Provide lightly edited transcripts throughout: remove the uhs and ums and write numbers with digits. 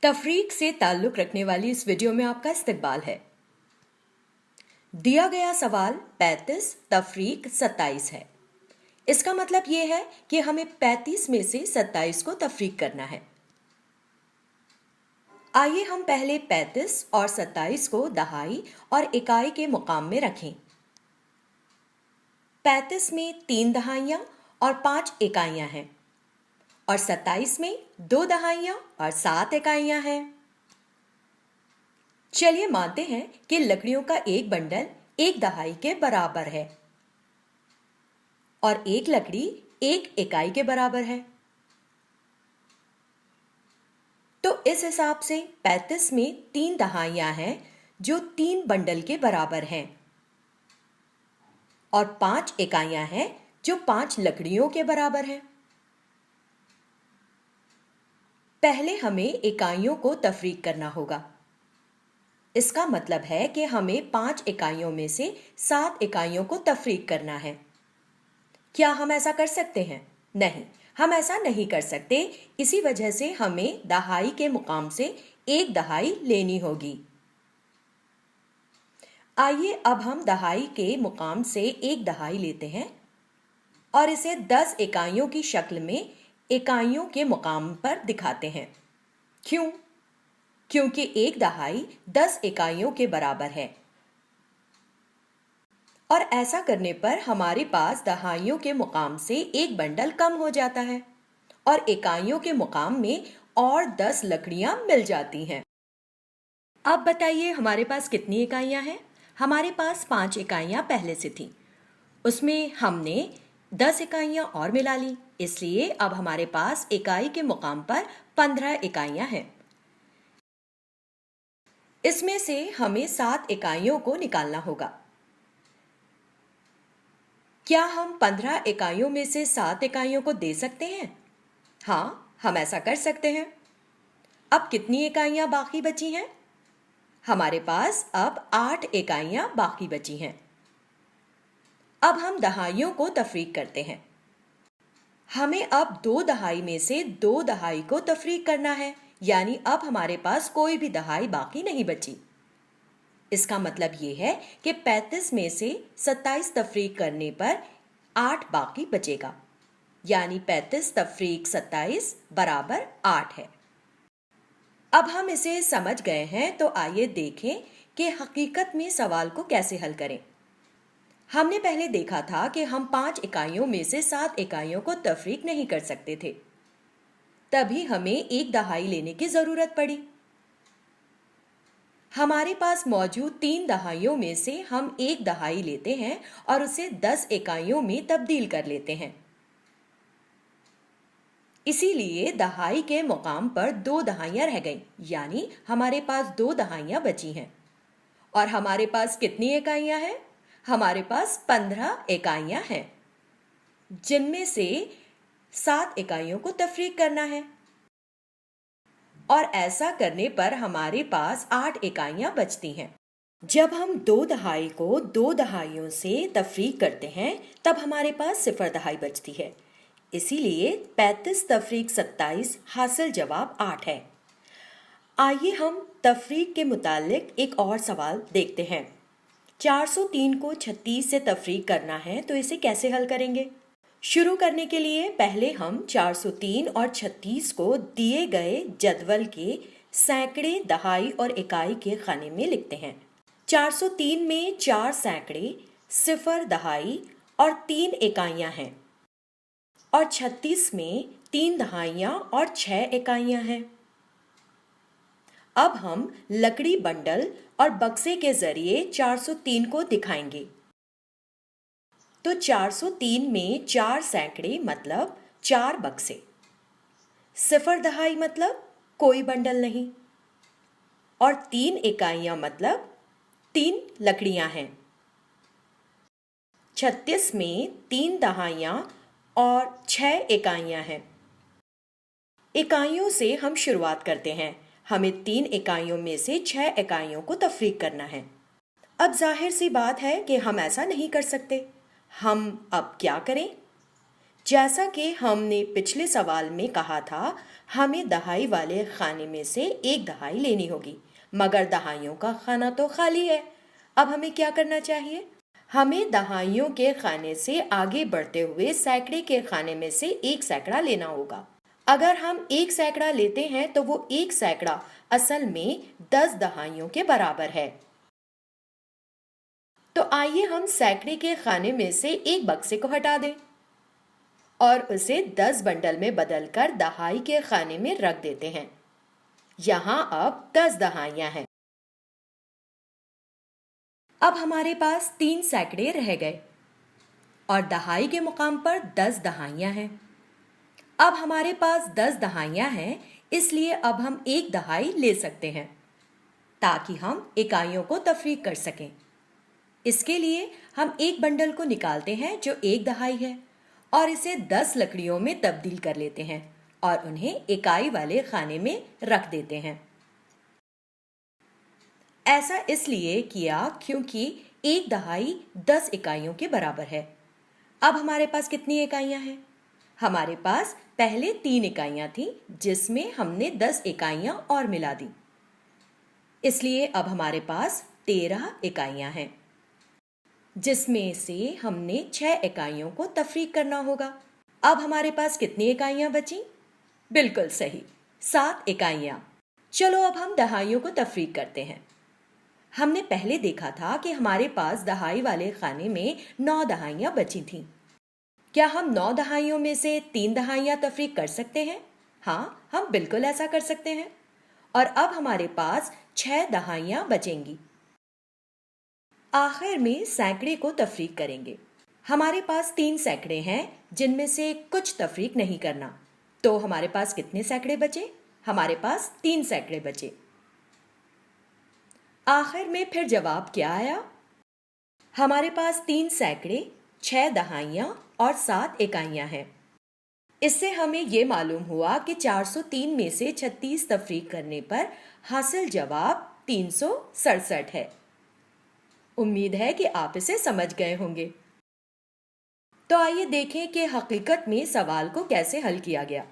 तफरीक से ताल्लुक़ रखने वाली इस वीडियो में आपका इस्तकबाल है। दिया गया सवाल 35 तफरीक 27 है। इसका मतलब ये है कि हमें 35 में से 27 को तफरीक करना है। आइए हम पहले 35 और 27 को दहाई और इकाई के मुकाम में रखें। 35 में 3 दहाइयाँ और 5 इकाइयाँ हैं और 27 में 2 दहाइयाँ और 7 इकाइयाँ हैं। चलिए मानते हैं कि लकड़ियों का एक बंडल 1 दहाई के बराबर है और एक लकड़ी 1 इकाई के बराबर है। तो इस हिसाब से 35 में 3 दहाइयाँ हैं जो 3 बंडल के बराबर हैं और 5 इकाइयाँ हैं जो 5 लकड़ियों के बराबर हैं। पहले हमें इकाइयों को तफरीक करना होगा। इसका मतलब है कि हमें 5 इकाइयों में से 7 इकाइयों को तफरीक करना है। क्या हम ऐसा कर सकते हैं? नहीं, हम ऐसा नहीं कर सकते। इसी वजह से हमें दहाई के मुकाम से 1 दहाई लेनी होगी। आइए अब हम दहाई के मुकाम से 1 दहाई लेते हैं और इसे 10 इकाइयों की शक्ल में इकाइयों के मुकाम पर दिखाते हैं। क्यों? क्योंकि 1 दहाई 10 इकाइयों के बराबर है और ऐसा करने पर हमारे पास दहाइयों के मुकाम से एक बंडल कम हो जाता है और इकाइयों के मुकाम में और 10 लकड़ियां मिल जाती हैं। अब बताइए हमारे पास कितनी इकाइयां हैं? हमारे पास 5 इकाइयां पहले से थी, उसमें हमने 10 इकाइयां और मिला ली, इसलिए अब हमारे पास इकाई के मुकाम पर 15 इकाइयां हैं। इसमें से हमें 7 इकाइयों को निकालना होगा। क्या हम 15 इकाइयों में से 7 इकाइयों को दे सकते हैं? हाँ, हम ऐसा कर सकते हैं। अब कितनी इकाइयां बाकी बची हैं? हमारे पास अब 8 इकाइयां बाकी बची हैं। अब हम दहाइयों को तफरीक करते हैं। हमें अब 2 दहाई में से 2 दहाई को तफरीक करना है, यानी अब हमारे पास कोई भी दहाई बाकी नहीं बची। इसका मतलब ये है कि 35 में से 27 तफरीक करने पर 8 बाकी बचेगा, यानी 35 तफरीक 27 बराबर 8 है। अब हम इसे समझ गए हैं, तो आइए देखें कि हकीकत में सवाल को कैसे हल करें। हमने पहले देखा था कि हम 5 इकाइयों में से 7 इकाइयों को तफरीक नहीं कर सकते थे, तभी हमें 1 दहाई लेने की जरूरत पड़ी। हमारे पास मौजूद 3 दहाइयों में से हम 1 दहाई लेते हैं और उसे 10 इकाइयों में तब्दील कर लेते हैं। इसीलिए दहाई के मुकाम पर 2 दहाइयां रह गईं, यानी हमारे पास 2 दहाइयां बची हैं। और हमारे पास कितनी इकाइयां हैं? हमारे पास 15 इकाइयां हैं, जिनमें से 7 इकाइयों को तफरीक करना है और ऐसा करने पर हमारे पास 8 इकाइयां बचती हैं। जब हम 2 दहाई को 2 दहाइयों से तफरीक करते हैं, तब हमारे पास 0 दहाई बचती है। इसीलिए 35 तफरीक 27 हासिल जवाब 8 है। आइए हम तफरीक के मुतालिक एक और सवाल देखते हैं। 403 को 36 से तफरीक करना है, तो इसे कैसे हल करेंगे? शुरू करने के लिए पहले हम 403 और 36 को दिए गए जदवल के सैकड़े, दहाई और इकाई के खाने में लिखते हैं। 403 में 4 सैकड़े, 0 दहाई और 3 इकाइयां हैं और 36 में 3 दहाइयां और 6 इकाइयां हैं। अब हम लकड़ी बंडल और बक्से के जरिए 403 को दिखाएंगे। तो 403 में 4 सैकड़े मतलब 4 बक्से, 0 दहाई मतलब कोई बंडल नहीं और 3 इकाइयां मतलब 3 लकड़ियां हैं। 36 में 3 दहाइयां और 6 इकाइयां हैं। इकाइयों से हम शुरुआत करते हैं। हमें 3 इकाइयों में से 6 इकाइयों को तफरीक करना है। अब जाहिर सी बात है कि हम ऐसा नहीं कर सकते। हम अब क्या करें? जैसा कि हमने पिछले सवाल में कहा था, हमें दहाई वाले खाने में से एक दहाई लेनी होगी, मगर दहाइयों का खाना तो खाली है। अब हमें क्या करना चाहिए? हमें दहाइयों के खाने से आगे बढ़ते हुए सैकड़े के खाने में से एक सैकड़ा लेना होगा। अगर हम एक सैकड़ा लेते हैं तो वो एक सैकड़ा असल में 10 दहाइयों के बराबर है। तो आइए हम सैकड़े के खाने में से एक बक्से को हटा दें और उसे 10 बंडल में बदलकर दहाई के खाने में रख देते हैं। यहाँ अब 10 दहाइयाँ हैं। अब हमारे पास 3 सैकड़े रह गए और दहाई के मुकाम पर 10 दहाइयाँ हैं। अब हमारे पास 10 दहाइयाँ हैं, इसलिए अब हम एक दहाई ले सकते हैं ताकि हम इकाइयों को तफरीक कर सकें। इसके लिए हम एक बंडल को निकालते हैं जो एक दहाई है और इसे 10 लकड़ियों में तब्दील कर लेते हैं और उन्हें इकाई वाले खाने में रख देते हैं। ऐसा इसलिए किया क्योंकि एक दहाई 10 इकाइयों के बराबर है। अब हमारे पास कितनी इकाइयां हैं? हमारे पास पहले 3 इकाइयां थीं, जिसमें हमने 10 इकाइयां और मिला दी। इसलिए अब हमारे पास 13 इकाइयां हैं, जिसमें से हमने 6 इकाइयों को तफरीक करना होगा। अब हमारे पास कितनी इकाइयां बची? बिल्कुल सही, 7 इकाइयां। चलो अब हम दहाइयों को तफरीक करते हैं। हमने पहले देखा था कि हमारे पास दहाई वाले खाने में 9 दहाइयां बची थीं। क्या हम 9 दहाइयों में से 3 दहाइयां तफरीक कर सकते हैं? हाँ, हम बिल्कुल ऐसा कर सकते हैं। और अब हमारे पास 6 दहाइयां बचेंगी। आखिर में सैकड़े को तफरीक करेंगे। हमारे पास 3 सैकड़े हैं, जिनमें से कुछ तफरीक नहीं करना। तो हमारे पास कितने सैकड़े बचे? हमारे पास 3 सैकड़े बचे। आखिर में फिर जवाब क्या आया? हमारे पास 3 सैकड़े, 6 दहाइयां और 7 इकाइयां हैं। इससे हमें ये मालूम हुआ कि 403 में से 36 तफरीक करने पर हासिल जवाब 367 है। उम्मीद है कि आप इसे समझ गए होंगे। तो आइए देखें कि हकीकत में सवाल को कैसे हल किया गया।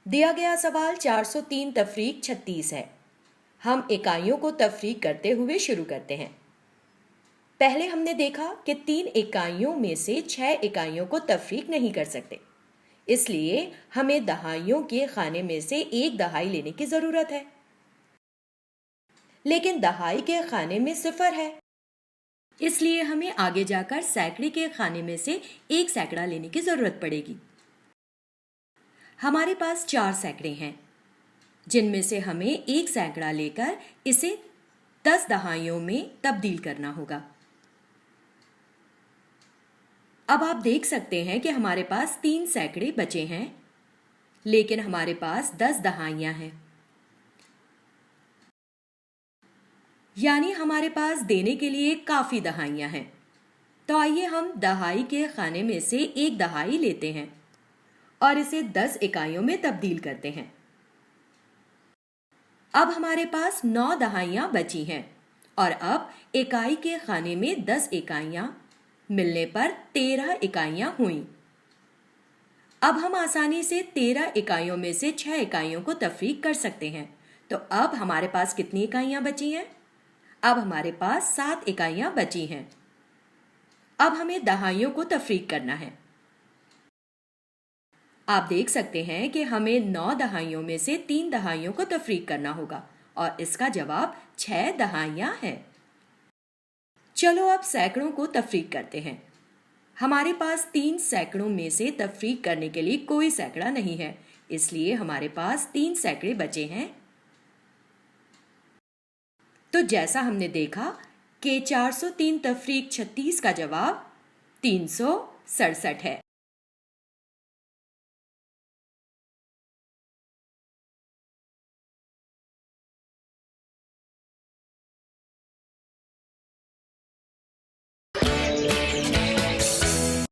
दिया गया सवाल 403 तफरीक 36 है। हम इकाइयों को तफरीक करते हुए शुरू करते हैं। पहले हमने देखा कि 3 इकाइयों में से 6 इकाइयों को तफरीक नहीं कर सकते, इसलिए हमें दहाइयों के खाने में से एक दहाई लेने की जरूरत है। लेकिन दहाई के खाने में 0 है, इसलिए हमें आगे जाकर सैकड़े के खाने में से एक सैकड़ा लेने की जरूरत पड़ेगी। हमारे पास 4 सैकड़े हैं, जिनमें से हमें एक सैकड़ा लेकर इसे 10 दहाइयों में तब्दील करना होगा। अब आप देख सकते हैं कि हमारे पास 3 सैकड़े बचे हैं, लेकिन हमारे पास 10 दहाइयां हैं, यानी हमारे पास देने के लिए काफी दहाइयां हैं। तो आइए हम दहाई के खाने में से एक दहाई लेते हैं और इसे 10 इकाइयों में तब्दील करते हैं। अब हमारे पास 9 दहाइयां बची हैं और अब इकाई के खाने में 10 इकाइयां मिलने पर 13 इकाइयां हुई। अब हम आसानी से 13 इकाइयों में से 6 इकाइयों को तफरीक कर सकते हैं। तो अब हमारे पास कितनी इकाइयां बची हैं? अब हमारे पास 7 इकाइयां बची हैं। अब हमें दहाइयों को तफरीक करना है। आप देख सकते हैं कि हमें 9 दहाइयों में से 3 दहाइयों को तफरीक करना होगा और इसका जवाब 6 दहाइयां है। चलो अब सैकड़ों को तफरीक करते हैं। हमारे पास 3 सैकड़ों में से तफरीक करने के लिए कोई सैकड़ा नहीं है, इसलिए हमारे पास 3 सैकड़े बचे हैं। तो जैसा हमने देखा कि 403 तफरीक 36 का जवाब 367 है।